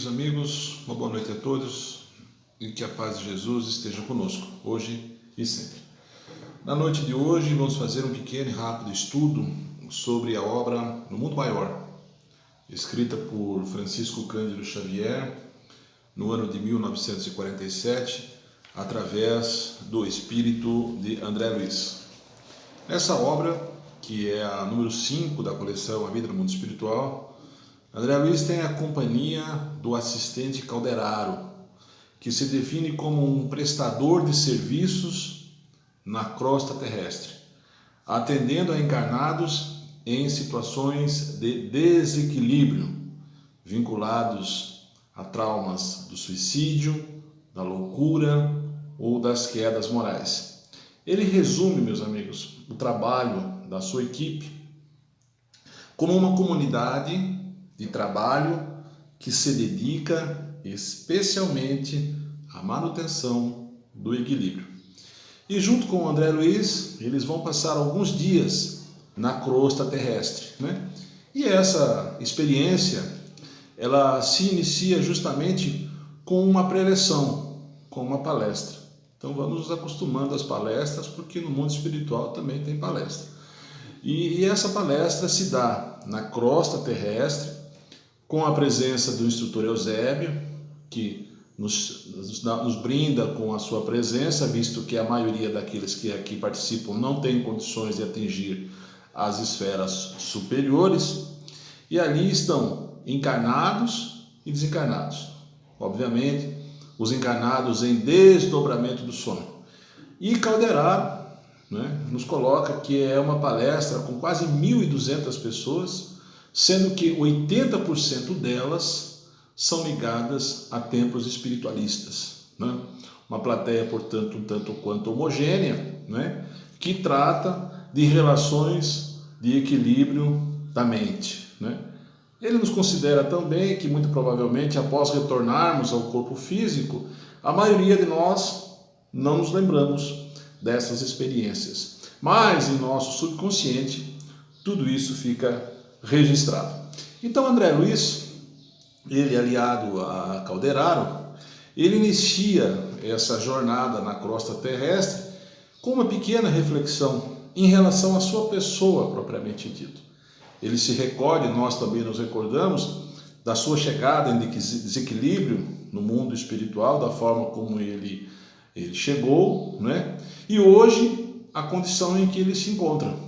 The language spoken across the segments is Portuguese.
Queridos amigos, uma boa noite a todos e que a paz de Jesus esteja conosco, hoje e sempre. Na noite de hoje vamos fazer um pequeno e rápido estudo sobre a obra No Mundo Maior, escrita por Francisco Cândido Xavier no ano de 1947, através do espírito de André Luiz. Nessa obra, que é a número 5 da coleção A Vida no Mundo Espiritual, André Luiz tem a companhia do assistente Calderaro, que se define como um prestador de serviços na crosta terrestre, atendendo a encarnados em situações de desequilíbrio, vinculados a traumas do suicídio, da loucura ou das quedas morais. Ele resume, meus amigos, o trabalho da sua equipe como uma comunidade de trabalho que se dedica especialmente à manutenção do equilíbrio. E junto com o André Luiz, eles vão passar alguns dias na crosta terrestre, né? E essa experiência, ela se inicia justamente com uma preleção, com uma palestra. Então vamos nos acostumando às palestras, porque no mundo espiritual também tem palestra. E essa palestra se dá na crosta terrestre, com a presença do instrutor Eusébio, que nos brinda com a sua presença, visto que a maioria daqueles que aqui participam não tem condições de atingir as esferas superiores, e ali estão encarnados e desencarnados. Obviamente, os encarnados em desdobramento do sono. E Calderaro, né, nos coloca que é uma palestra com quase 1.200 pessoas, sendo que 80% delas são ligadas a templos espiritualistas, né? Uma plateia, portanto, um tanto quanto homogênea, né? Que trata de relações de equilíbrio da mente, né? Ele nos considera também que, muito provavelmente, após retornarmos ao corpo físico, a maioria de nós não nos lembramos dessas experiências, mas em nosso subconsciente tudo isso fica registrado. Então André Luiz, ele aliado a Calderaro, ele inicia essa jornada na crosta terrestre com uma pequena reflexão em relação à sua pessoa propriamente dito. Ele se recorda, e nós também nos recordamos, da sua chegada em desequilíbrio no mundo espiritual, da forma como ele chegou, né? E hoje a condição em que ele se encontra.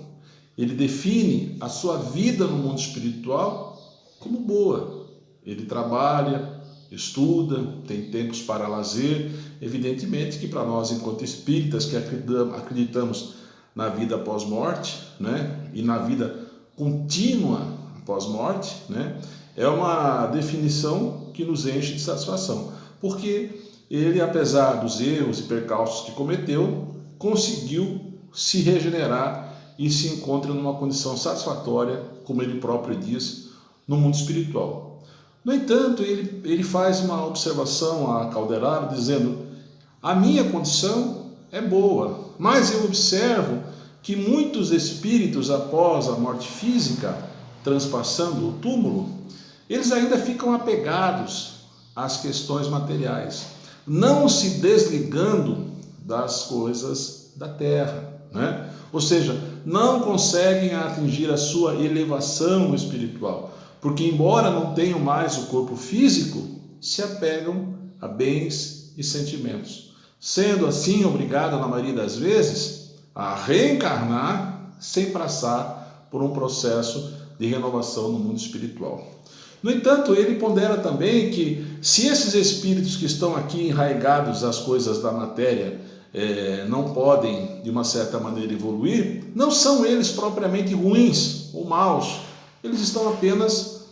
Ele define a sua vida no mundo espiritual como boa. Ele trabalha, estuda, tem tempos para lazer. Evidentemente que para nós, enquanto espíritas que acreditamos na vida após morte, né, e na vida contínua após morte, né, é uma definição que nos enche de satisfação. Porque ele, apesar dos erros e percalços que cometeu, conseguiu se regenerar e se encontra numa condição satisfatória, como ele próprio diz, no mundo espiritual. No entanto, ele faz uma observação a Calderaro, dizendo: a minha condição é boa, mas eu observo que muitos espíritos, após a morte física, transpassando o túmulo, eles ainda ficam apegados às questões materiais, não se desligando das coisas da terra, né? Ou seja, não conseguem atingir a sua elevação espiritual, porque embora não tenham mais o corpo físico, se apegam a bens e sentimentos, sendo assim obrigado, na maioria das vezes, a reencarnar sem passar por um processo de renovação no mundo espiritual. No entanto, ele pondera também que se esses espíritos que estão aqui enraigados às coisas da matéria não podem, de uma certa maneira, evoluir, não são eles propriamente ruins ou maus, eles estão apenas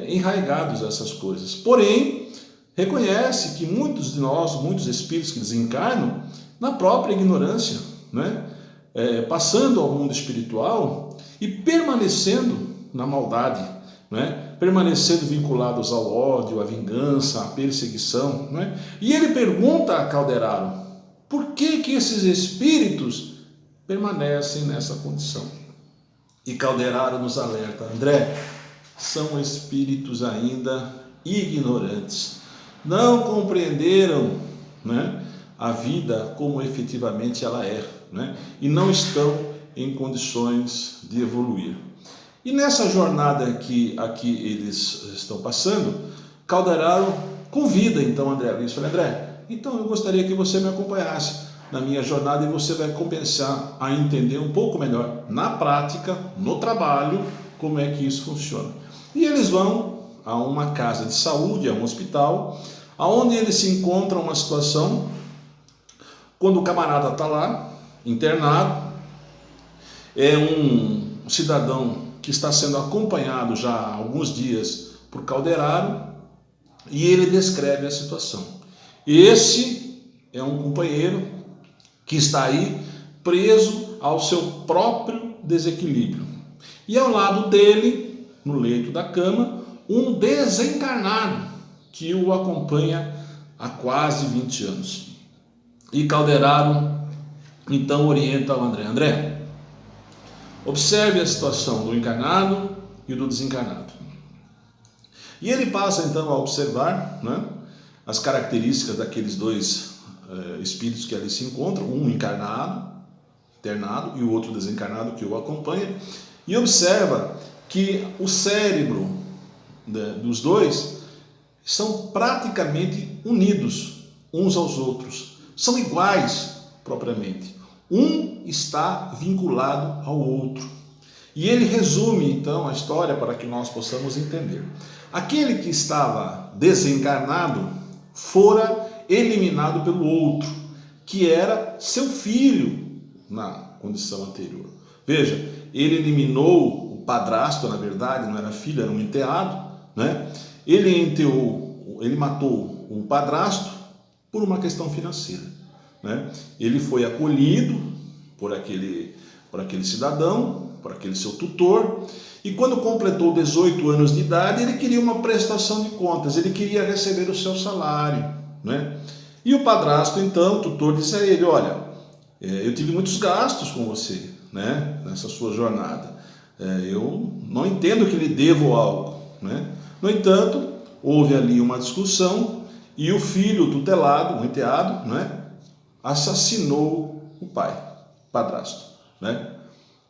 enraigados a essas coisas. Porém, reconhece que muitos de nós, muitos espíritos que desencarnam, na própria ignorância, né, passando ao mundo espiritual e permanecendo na maldade, né, permanecendo vinculados ao ódio, à vingança, à perseguição, né? E ele pergunta a Calderaro: por que esses espíritos permanecem nessa condição? E Calderaro nos alerta: André, são espíritos ainda ignorantes, não compreenderam, né, a vida como efetivamente ela é, né, e não estão em condições de evoluir. E nessa jornada que aqui eles estão passando, Calderaro convida então André Luiz, fala: André, então eu gostaria que você me acompanhasse na minha jornada e você vai começar a entender um pouco melhor na prática, no trabalho, como é que isso funciona. E eles vão a uma casa de saúde, a um hospital, aonde eles se encontram uma situação quando o camarada está lá, internado, é um cidadão que está sendo acompanhado já há alguns dias por Calderaro, e ele descreve a situação. Esse é um companheiro que está aí preso ao seu próprio desequilíbrio. E ao lado dele, no leito da cama, um desencarnado que o acompanha há quase 20 anos. E Calderaro então orienta o André: André, observe a situação do encarnado e do desencarnado. E ele passa então a observar, né, as características daqueles dois espíritos que ali se encontram, um encarnado, internado, e o outro desencarnado que o acompanha, e observa que o cérebro dos dois são praticamente unidos uns aos outros, são iguais propriamente. Um está vinculado ao outro. E ele resume então a história para que nós possamos entender. Aquele que estava desencarnado fora eliminado pelo outro, que era seu filho na condição anterior. Veja, ele eliminou o padrasto, na verdade, não era filho, era um enteado, né? Ele matou o padrasto por uma questão financeira, né? Ele foi acolhido por aquele cidadão, por aquele seu tutor, e quando completou 18 anos de idade, ele queria uma prestação de contas, ele queria receber o seu salário, né? E o padrasto, então, o tutor, disse a ele: olha, eu tive muitos gastos com você, né, nessa sua jornada, eu não entendo que lhe devo algo, né? No entanto, houve ali uma discussão e o filho tutelado, o enteado, né, assassinou o pai, padrasto, né?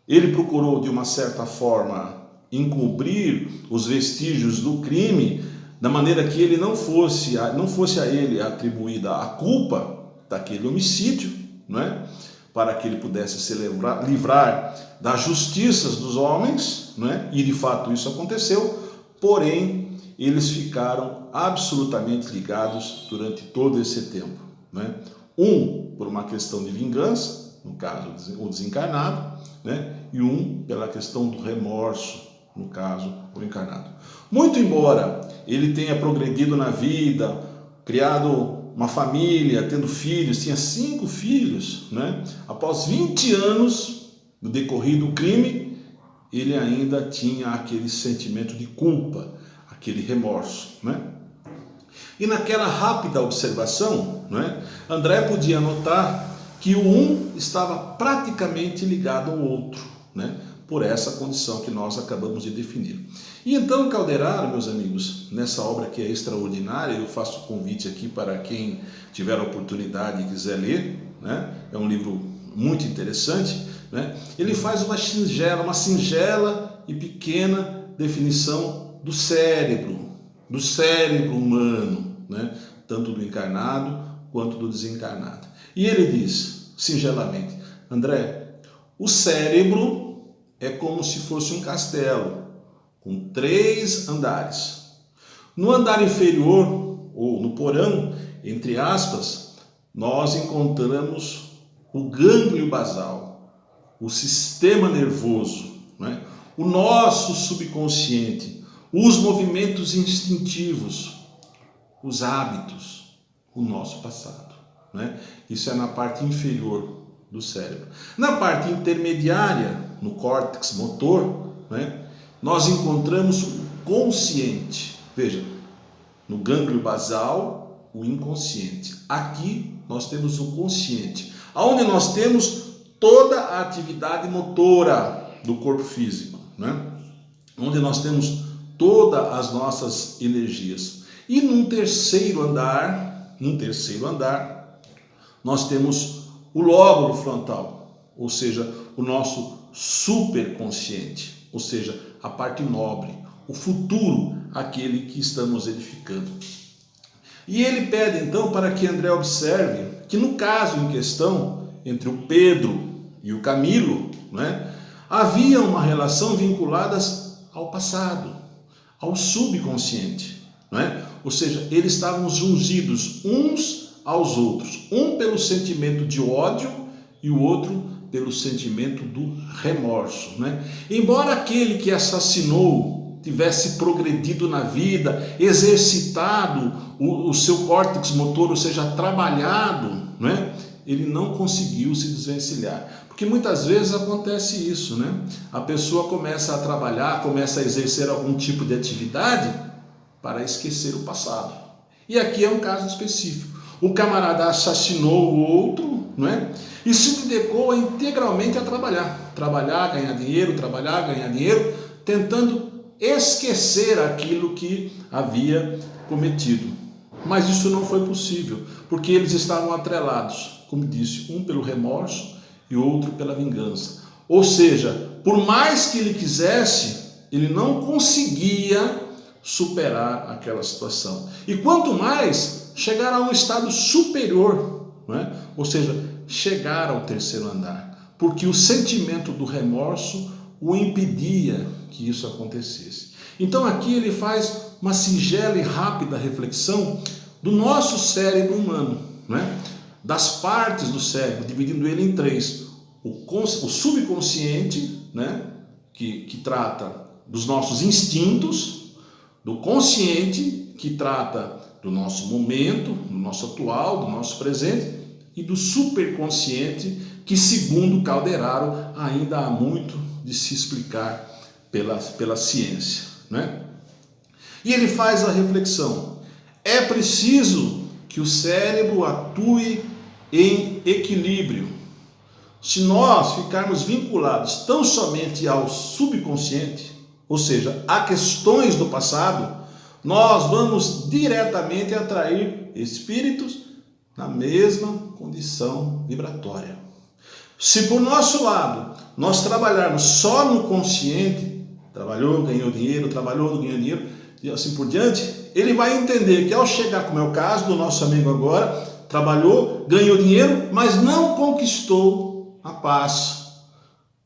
Ele procurou, de uma certa forma, encobrir os vestígios do crime, da maneira que ele não fosse a ele atribuída a culpa daquele homicídio, né? Para que ele pudesse se livrar das justiças dos homens, né? E de fato isso aconteceu, porém eles ficaram absolutamente ligados durante todo esse tempo, né? Um por uma questão de vingança, no caso o desencarnado, né? E um pela questão do remorso, no caso o encarnado. Muito embora ele tenha progredido na vida, criado uma família, tendo filhos, tinha 5 filhos, né? Após 20 anos do decorrido do crime, ele ainda tinha aquele sentimento de culpa, aquele remorso, né? E naquela rápida observação, né, André podia notar que o um estava praticamente ligado ao outro, né, por essa condição que nós acabamos de definir. E então Calderaro, meus amigos, nessa obra que é extraordinária, eu faço o convite aqui para quem tiver a oportunidade e quiser ler, né, é um livro muito interessante, né, ele faz uma singela e pequena definição do cérebro humano, né, tanto do encarnado quanto do desencarnado. E ele diz, singelamente: André, o cérebro é como se fosse um castelo, com 3 andares. No andar inferior, ou no porão, entre aspas, nós encontramos o gânglio basal, o sistema nervoso, né? O nosso subconsciente, os movimentos instintivos, os hábitos, o nosso passado, né? Isso é na parte inferior do cérebro. Na parte intermediária, no córtex motor, né, nós encontramos o consciente. Veja, no gânglio basal, o inconsciente. Aqui nós temos o consciente, onde nós temos toda a atividade motora do corpo físico, né? Onde nós temos todas as nossas energias. E num terceiro andar, nós temos o lóbulo frontal, ou seja, o nosso superconsciente, ou seja, a parte nobre, o futuro, aquele que estamos edificando. E ele pede então para que André observe que no caso em questão, entre o Pedro e o Camilo, havia uma relação vinculada ao passado, ao subconsciente. Ou seja, eles estavam jungidos uns aos outros, um pelo sentimento de ódio e o outro pelo sentimento do remorso. Embora aquele que assassinou tivesse progredido na vida, exercitado o seu córtex motor, ou seja, trabalhado, ele não conseguiu se desvencilhar. Porque muitas vezes acontece isso, A pessoa começa a trabalhar, começa a exercer algum tipo de atividade para esquecer o passado. E aqui é um caso específico. O camarada assassinou o outro, e se dedicou integralmente a trabalhar. Trabalhar, ganhar dinheiro, tentando esquecer aquilo que havia cometido. Mas isso não foi possível, porque eles estavam atrelados, como disse, um pelo remorso e outro pela vingança. Ou seja, por mais que ele quisesse, ele não conseguia superar aquela situação. E quanto mais, chegar a um estado superior, ou seja, chegar ao terceiro andar, porque o sentimento do remorso o impedia que isso acontecesse. Então aqui ele faz uma singela e rápida reflexão do nosso cérebro humano, das partes do cérebro, dividindo ele em três: o subconsciente, que trata dos nossos instintos, do consciente, que trata do nosso momento, do nosso atual, do nosso presente, e do superconsciente, que, segundo Calderaro, ainda há muito de se explicar pela ciência. E ele faz a reflexão: é preciso que o cérebro atue em equilíbrio. Se nós ficarmos vinculados tão somente ao subconsciente, ou seja, a questões do passado, nós vamos diretamente atrair espíritos na mesma condição vibratória. Se por nosso lado nós trabalharmos só no consciente, trabalhou, ganhou dinheiro, e assim por diante, ele vai entender que ao chegar, como é o caso do nosso amigo agora, trabalhou, ganhou dinheiro, mas não conquistou a paz,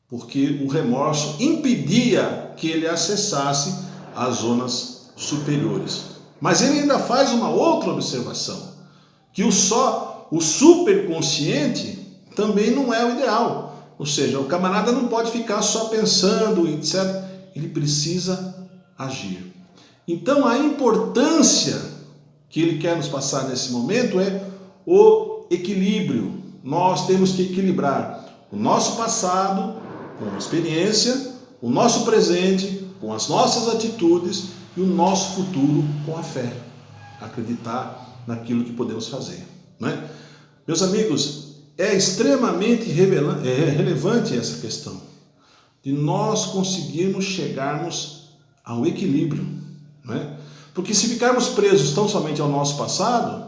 porque o remorso impedia que ele acessasse as zonas superiores. Mas ele ainda faz uma outra observação, que o superconsciente também não é o ideal. Ou seja, o camarada não pode ficar só pensando, etc. Ele precisa agir. Então a importância que ele quer nos passar nesse momento é o equilíbrio. Nós temos que equilibrar o nosso passado com a experiência, o nosso presente com as nossas atitudes e o nosso futuro com a fé. Acreditar naquilo que podemos fazer. Meus amigos, é extremamente relevante essa questão de nós conseguirmos chegarmos ao equilíbrio. Porque se ficarmos presos tão somente ao nosso passado,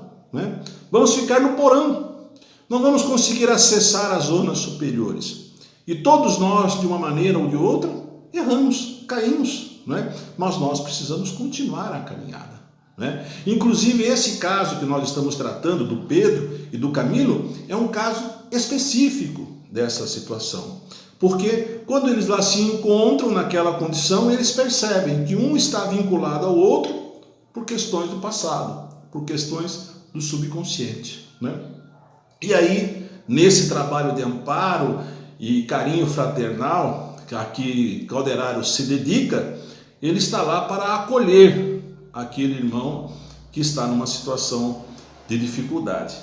vamos ficar no porão. Não vamos conseguir acessar as zonas superiores. E todos nós, de uma maneira ou de outra, erramos, caímos. Mas nós precisamos continuar a caminhada. Inclusive esse caso que nós estamos tratando, do Pedro e do Camilo, é um caso específico dessa situação. Porque quando eles lá se encontram naquela condição, eles percebem que um está vinculado ao outro por questões do passado, por questões do subconsciente. E aí, nesse trabalho de amparo e carinho fraternal, a que Calderaro se dedica, ele está lá para acolher aquele irmão que está numa situação de dificuldade.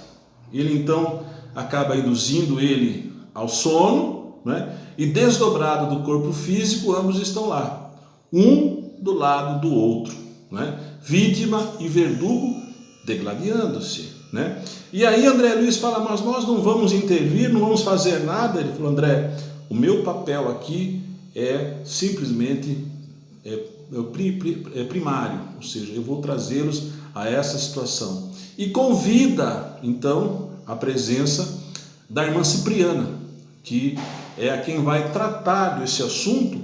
Ele então acaba induzindo ele ao sono, e desdobrado do corpo físico, ambos estão lá, um do lado do outro, vítima e verdugo degladiando-se. E aí André Luiz fala: mas nós não vamos intervir, não vamos fazer nada. Ele falou: André, o meu papel aqui é simplesmente primário, ou seja, eu vou trazê-los a essa situação e convida, então, a presença da irmã Cipriana, que é a quem vai tratar desse assunto,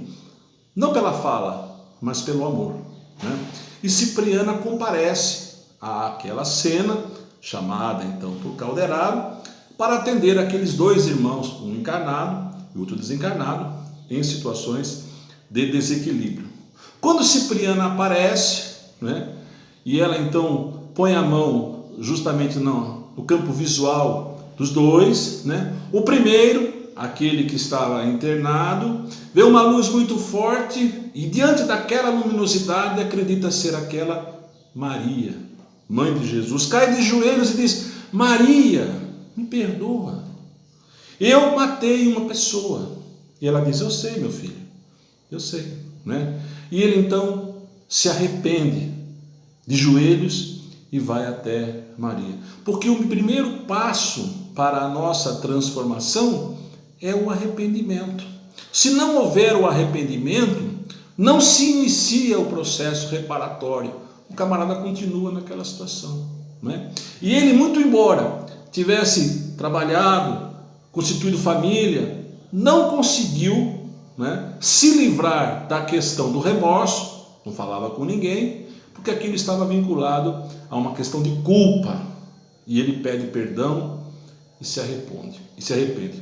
não pela fala, mas pelo amor, né? E Cipriana comparece àquela cena, chamada então por Calderaro, para atender aqueles dois irmãos, um encarnado e outro desencarnado, em situações de desequilíbrio. Quando Cipriana aparece, né, e ela então põe a mão justamente no campo visual dos dois, né, o primeiro, aquele que estava internado, vê uma luz muito forte e diante daquela luminosidade acredita ser aquela Maria, mãe de Jesus, cai de joelhos e diz: Maria, me perdoa, eu matei uma pessoa. E ela diz: eu sei, meu filho, eu sei, né? E ele então se arrepende de joelhos e vai até Maria, porque o primeiro passo para a nossa transformação é o arrependimento. Se não houver o arrependimento, não se inicia o processo reparatório, o camarada continua naquela situação, né? E ele, muito embora tivesse trabalhado, constituído família, não conseguiu, né, se livrar da questão do remorso, não falava com ninguém, porque aquilo estava vinculado a uma questão de culpa, e ele pede perdão e se arrepende.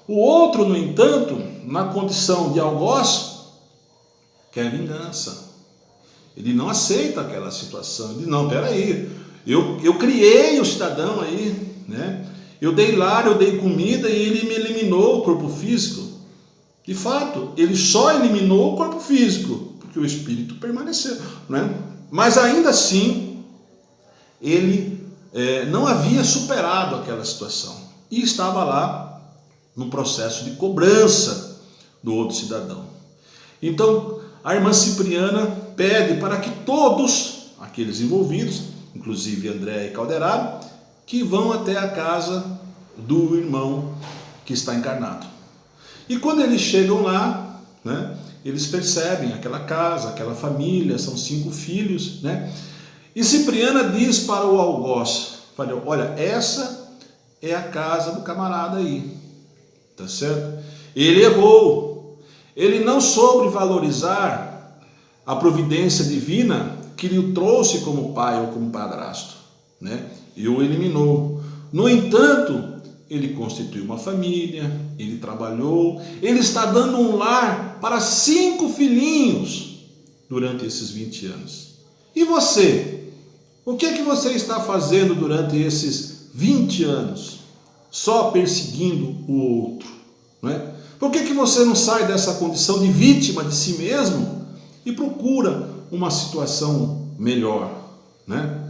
O outro, no entanto, na condição de algoz, quer vingança. Ele não aceita aquela situação. Ele diz: não, peraí, eu criei o cidadão aí, né? Eu dei lar, eu dei comida e ele me eliminou o corpo físico. De fato, ele só eliminou o corpo físico, porque o espírito permaneceu, né? Mas ainda assim, ele não havia superado aquela situação e estava lá no processo de cobrança do outro cidadão. Então, a irmã Cipriana pede para que todos aqueles envolvidos, inclusive André e Calderaro, que vão até a casa do irmão que está encarnado. E quando eles chegam lá, né, eles percebem aquela casa, aquela família, são 5 filhos, né? E Cipriana diz para o algoz: olha, essa é a casa do camarada aí, tá certo? Ele errou, ele não soube valorizar a providência divina que lhe trouxe como pai ou como padrasto, né? E o eliminou. No entanto, ele constituiu uma família, ele trabalhou, ele está dando um lar para 5 filhinhos durante esses 20 anos. E você? O que é que você está fazendo durante esses 20 anos? Só perseguindo o outro, não é? Por que você não sai dessa condição de vítima de si mesmo e procura uma situação melhor, né?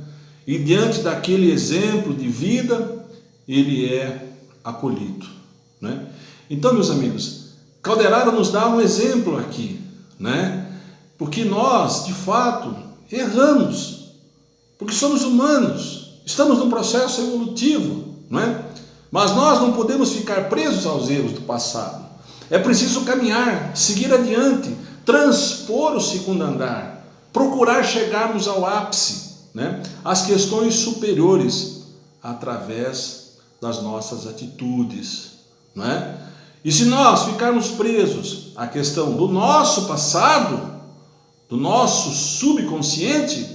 E diante daquele exemplo de vida, ele é acolhido, né? Então, meus amigos, Calderaro nos dá um exemplo aqui, né? Porque nós, de fato, erramos, porque somos humanos, estamos num processo evolutivo, não é? Mas nós não podemos ficar presos aos erros do passado. É preciso caminhar, seguir adiante, transpor o segundo andar, procurar chegarmos ao ápice, né? As questões superiores através das nossas atitudes, não é? E se nós ficarmos presos à questão do nosso passado, do nosso subconsciente,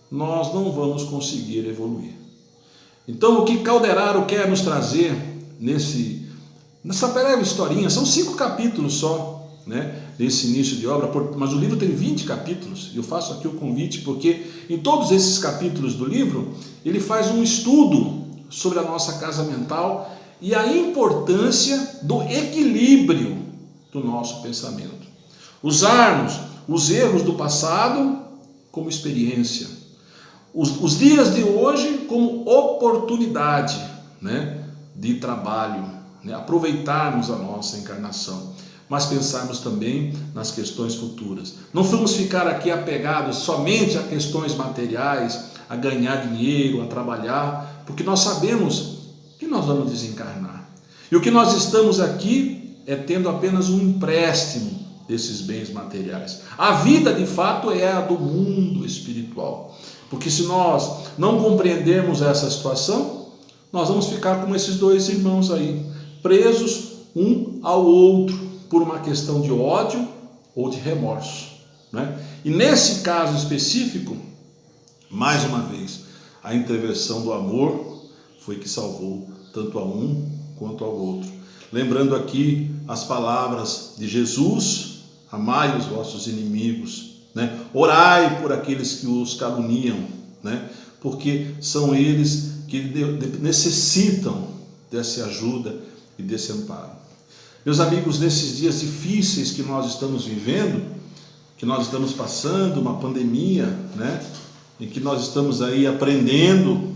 nós não vamos conseguir evoluir. Então, o que Calderaro quer nos trazer nessa breve historinha, são 5 capítulos só, né, desse início de obra, mas o livro tem 20 capítulos, e eu faço aqui o convite porque em todos esses capítulos do livro, ele faz um estudo sobre a nossa casa mental e a importância do equilíbrio do nosso pensamento. Usarmos os erros do passado como experiência, os dias de hoje como oportunidade, né, de trabalho, né, aproveitarmos a nossa encarnação, mas pensarmos também nas questões futuras. Não vamos ficar aqui apegados somente a questões materiais, a ganhar dinheiro, a trabalhar, porque nós sabemos que nós vamos desencarnar. E o que nós estamos aqui é tendo apenas um empréstimo desses bens materiais. A vida, de fato, é a do mundo espiritual. Porque se nós não compreendermos essa situação, nós vamos ficar como esses dois irmãos aí, presos um ao outro por uma questão de ódio ou de remorso, né? E nesse caso específico, mais uma vez, a intervenção do amor foi que salvou tanto a um quanto ao outro. Lembrando aqui as palavras de Jesus: amai os vossos inimigos, né? Orai por aqueles que os caluniam, né? Porque são eles que necessitam dessa ajuda e desse amparo. Meus amigos, nesses dias difíceis que nós estamos vivendo, que nós estamos passando, uma pandemia, né? Em que nós estamos aí aprendendo,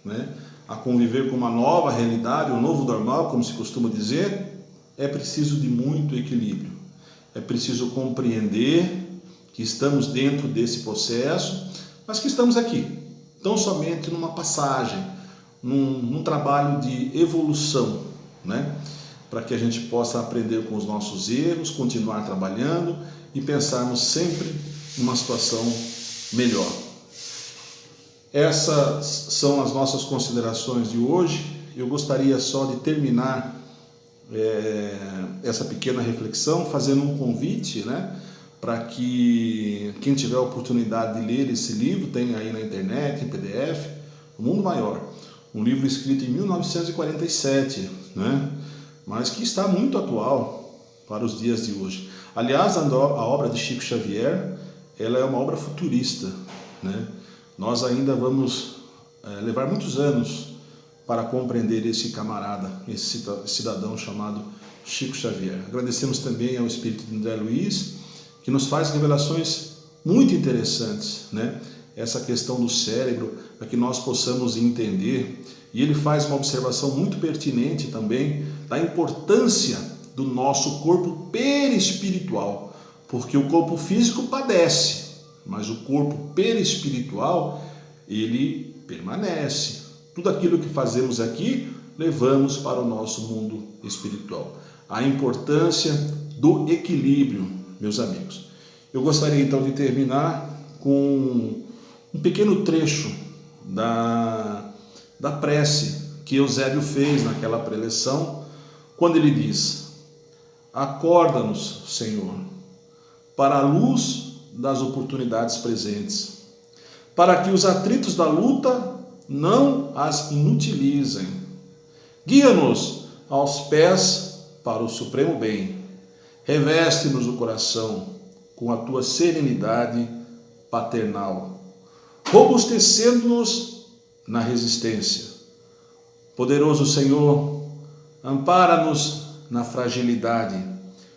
né, a conviver com uma nova realidade, um novo normal, como se costuma dizer, é preciso de muito equilíbrio. É preciso compreender que estamos dentro desse processo, mas que estamos aqui, tão somente numa passagem, num trabalho de evolução, né? Para que a gente possa aprender com os nossos erros, continuar trabalhando e pensarmos sempre numa situação melhor. Essas são as nossas considerações de hoje. Eu gostaria só de terminar essa pequena reflexão fazendo um convite, né, para que quem tiver a oportunidade de ler esse livro, tem aí na internet, em PDF, O Mundo Maior, um livro escrito em 1947, né, mas que está muito atual para os dias de hoje. Aliás, a obra de Chico Xavier, ela é uma obra futurista, né? Nós ainda vamos levar muitos anos para compreender esse camarada, esse cidadão chamado Chico Xavier. Agradecemos também ao Espírito de André Luiz, que nos faz revelações muito interessantes, né? Essa questão do cérebro, para que nós possamos entender. E ele faz uma observação muito pertinente também da importância do nosso corpo perispiritual, porque o corpo físico padece, mas o corpo perispiritual, ele permanece. Tudo aquilo que fazemos aqui, levamos para o nosso mundo espiritual. A importância do equilíbrio, meus amigos. Eu gostaria então de terminar com um pequeno trecho da prece que Eusébio fez naquela preleção, quando ele diz: acorda-nos, Senhor, para a luz das oportunidades presentes, para que os atritos da luta não as inutilizem. Guia-nos aos pés para o supremo bem. Reveste-nos o coração com a tua serenidade paternal, robustecendo-nos na resistência. Poderoso Senhor, ampara-nos na fragilidade,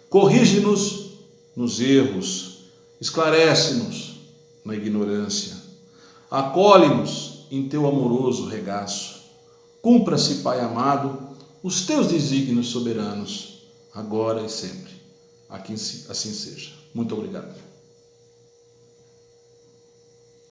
corrige-nos nos erros, esclarece-nos na ignorância, acolhe-nos em teu amoroso regaço. Cumpra-se, Pai amado, os teus desígnios soberanos, agora e sempre. Assim seja. Muito obrigado.